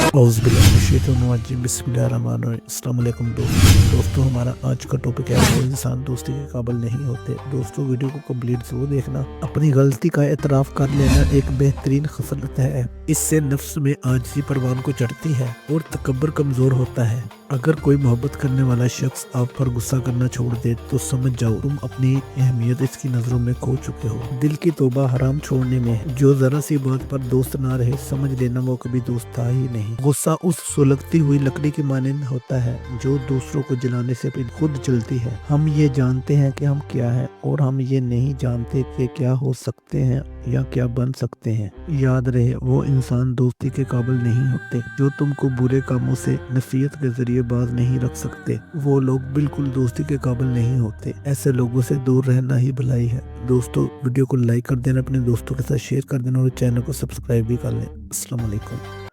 बिस्मिल्लाहिर्रहमानिर्रहीम। दोस्तों हमारा आज का टॉपिक है वो इंसान दोस्ती के काबिल नहीं होते। दोस्तों वीडियो को कंप्लीट जरूर देखना। अपनी गलती का एतराफ़ कर लेना एक बेहतरीन खसलत है। इससे नफ्स में आजिज़ी परवान को चढ़ती है और तकब्बर कमज़ोर होता है। अगर कोई मोहब्बत करने वाला शख्स आप पर गुस्सा करना छोड़ दे तो समझ जाओ तुम अपनी अहमियत इसकी नज़रों में खो चुके हो। दिल की तौबा हराम छोड़ने में है। जो जरा सी बात पर दोस्त ना रहे समझ लेना वो कभी दोस्त था ही नहीं। गुस्सा उस सुलगती हुई लकड़ी के मानंद होता है जो दूसरों को जलाने से पहले खुद जलती है। हम ये जानते हैं कि हम क्या हैं और हम ये नहीं जानते कि क्या हो सकते हैं या क्या बन सकते हैं। याद रहे वो इंसान दोस्ती के काबिल नहीं होते जो तुमको बुरे कामों से नसीहत के जरिए बाज नहीं रख सकते। वो लोग बिल्कुल दोस्ती के काबिल नहीं होते। ऐसे लोगों से दूर रहना ही भलाई है। दोस्तों वीडियो को लाइक कर देना, अपने दोस्तों के साथ शेयर कर देना और चैनल को सब्सक्राइब भी कर लें। अस्सलाम वालेकुम।